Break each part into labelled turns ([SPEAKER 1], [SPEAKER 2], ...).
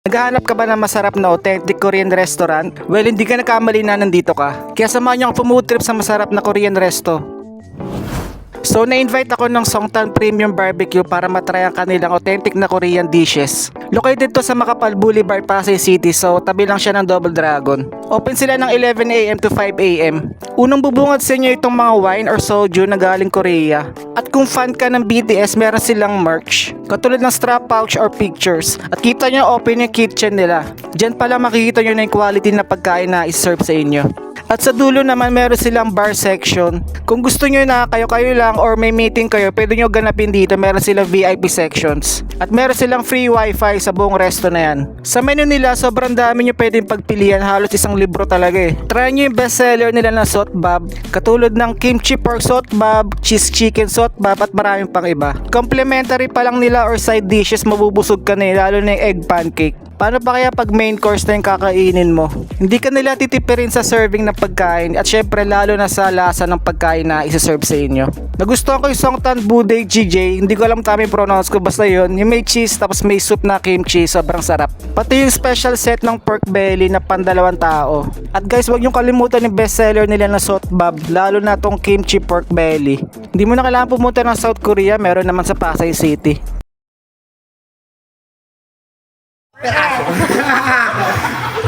[SPEAKER 1] Naghahanap ka ba ng masarap na authentic Korean restaurant? Well, hindi ka nagkamali na nandito ka. Kaya samahan niyo ako food trip sa masarap na Korean resto. So, na-invite ako ng Songtan Premium Barbecue para matry ang kanilang authentic na Korean dishes. Located to sa Makapal Boulevard, Pasay City, so tabi lang siya ng Double Dragon. Open sila ng 11 AM to 5 AM. Unang bubungad sa inyo itong mga wine or soju na galing Korea. At kung fan ka ng BTS, meron silang merch. Katulad ng strap pouch or pictures. At kita nyo open yung kitchen nila. Diyan pala makikita nyo na yung quality na pagkain na iserve sa inyo. At sa dulo naman meron silang bar section. Kung gusto nyo na kayo-kayo lang or may meeting kayo, pwede nyo ganapin dito, meron silang VIP sections. At meron silang free wifi sa buong resto na yan. Sa menu nila, sobrang dami nyo pwedeng pagpilian, halos isang libro talaga eh. Try nyo yung bestseller nila na sotbab, katulad ng kimchi pork sotbab, cheese chicken sotbab at maraming pang iba. Complimentary pa lang nila or side dishes, mabubusog ka na eh, lalo na yung egg pancake. Paano pa kaya pag main course na yung kakainin mo? Hindi ka nila titipirin sa serving ng pagkain at syempre lalo na sa lasa ng pagkain na isa-serve sa inyo. Nagustuhan ko yung Songtan Budae GJ, hindi ko alam tamang pronounce ko, basta yun. Yung may cheese tapos may soup na kimchi, sobrang sarap. Pati yung special set ng pork belly na pandalawang tao. At guys, wag yung kalimutan yung bestseller nila na sotbab, lalo na tong kimchi pork belly. Hindi mo na kailangan pumunta ng South Korea, meron naman sa Pasay City.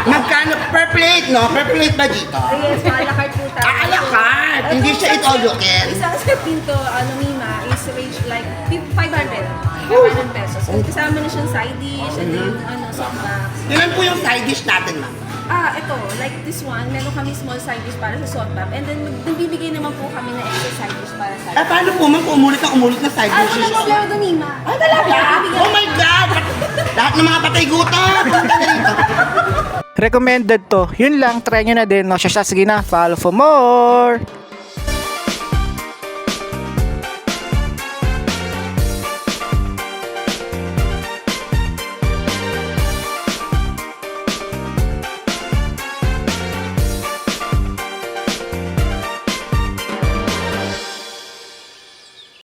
[SPEAKER 2] Magkano per plate, no? Per plate ba dito?
[SPEAKER 3] Yes, a la carte po tayo.
[SPEAKER 2] A la carte! Hindi siya it all you can.
[SPEAKER 3] Isang set dito, Mima, is range like 500 pesos. So, kasama na siyang side dish, and then soft box.
[SPEAKER 2] Ilan po yung side dish natin, ma'am?
[SPEAKER 3] Ito, like this one, meron kami small side dish para sa soft box. And then, nagbibigay naman po kami ng extra side dish para sa
[SPEAKER 2] Paano po, ma'am, kung umulit na side dishes?
[SPEAKER 3] Ano meron doon, Mima?
[SPEAKER 2] Ah, talaga? Oh my God! Lahat ng mga patay gutom!
[SPEAKER 1] Recommended to. Yun lang, try nyo na din. No? Sige na, follow for more!